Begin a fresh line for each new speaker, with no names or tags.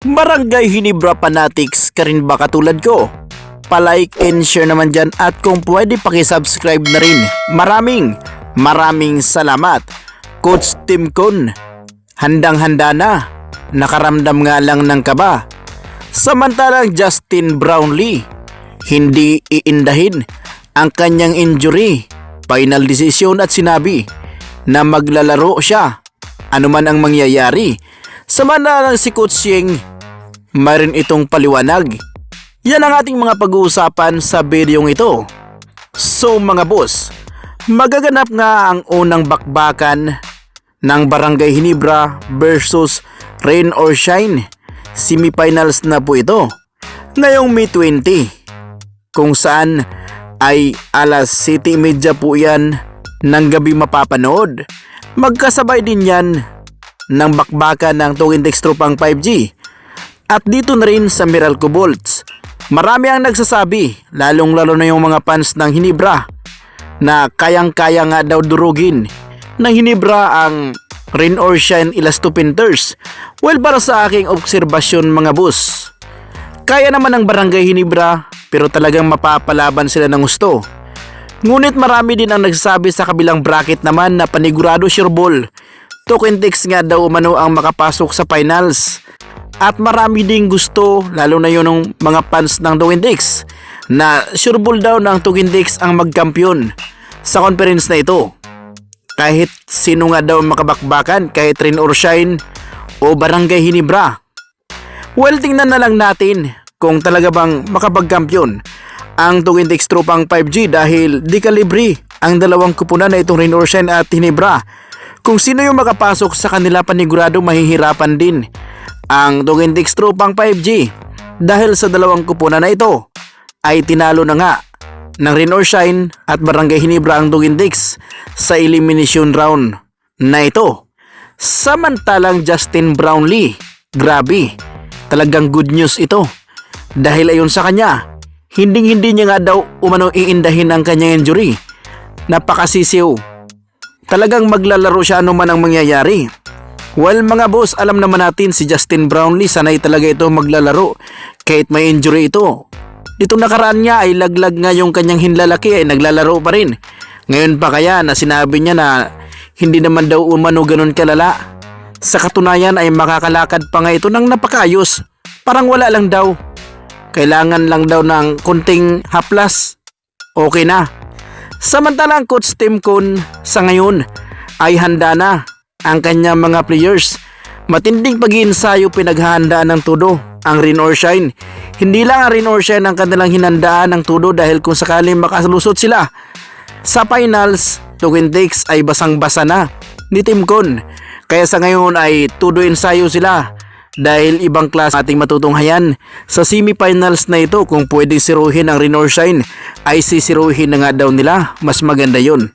Barangay Ginebra Fanatics ka rin ba katulad ko? Pa-like and share naman dyan at kung pwede pakisubscribe na rin. Maraming salamat. Coach Tim Con, handang-handa na. Nakaramdam nga lang ng kaba. Samantalang Justin Brownlee, hindi iindahin ang kanyang injury. Final decision at sinabi na maglalaro siya anuman ang mangyayari. Samantalang si Coach Yeng, mayroon itong paliwanag. Yan ang ating mga pag-uusapan sa videong ito. So mga boss, magaganap nga ang unang bakbakan ng Barangay Ginebra versus Rain or Shine. Semifinals na po ito ngayong May 20, kung saan ay alas 7:30 po yan ng gabi mapapanood. Magkasabay din yan ng bakbakan ng Tugintex Tropang 5G at dito na rin sa Meralco Bolts. Marami ang nagsasabi, lalong-lalo na yung mga fans ng Ginebra, na kayang-kaya nga daw durugin ng Ginebra ang Rain or Shine Elasto Painters. Well, para sa aking obserbasyon mga boss, kaya naman ng Barangay Ginebra pero talagang mapapalaban sila ng gusto. Ngunit marami din ang nagsasabi sa kabilang bracket naman na panigurado sure ball Tugintex nga daw umano ang makapasok sa finals. At marami ding gusto, lalo na yun ng mga fans ng Tugintex, na sure ball daw ng Tugintex ang magkampiyon sa conference na ito. Kahit sino nga daw makabakbakan, kahit Rain or Shine o Barangay Ginebra. Well, tingnan na lang natin kung talaga bang makapagkampiyon ang Tugintex Tropang 5G dahil di kalibre ang dalawang kupunan na itong Rain or Shine at Ginebra. Kung sino yung makapasok sa kanila, panigurado mahihirapan din ang Tugintex Tropang 5G dahil sa dalawang kupunan na ito ay tinalo na nga ng Rain or Shine at Barangay Ginebra ang Tugintex sa elimination round na ito. Samantalang Justin Brownlee, grabe, talagang good news ito dahil ayon sa kanya, hindi niya nga daw umano iindahin ang kanyang injury. Napakasisiw, talagang maglalaro siya anuman ang mangyayari. Well mga boss, alam naman natin si Justin Brownlee, sanay talaga ito maglalaro kahit may injury ito. Ditong nakaraan niya ay laglag nga yung kanyang hinlalaki ay naglalaro pa rin. Ngayon pa kaya na sinabi niya na hindi naman daw umano ganun kalala. Sa katunayan ay makakalakad pa nga ito ng napakayos. Parang wala lang daw. Kailangan lang daw ng kunting haplas. Okay na. Samantalang Coach Tim Con sa ngayon ay handa na ang kanyang mga players. Matinding pag-iinsayo pinaghahandaan ng todo ang Rain or Shine. Hindi lang ang Rain or Shine ang kanilang hinandaan ng todo dahil kung sakaling makalusot sila sa finals, Tugintex ay basang-basa na ni Tim Con. Kaya sa ngayon ay todo ensayo sila dahil ibang klase ating matutunghayan sa semifinals na ito. Kung pwedeng siruhin ang Rain or Shine ay sisiruhin na nga daw nila. Mas maganda yun.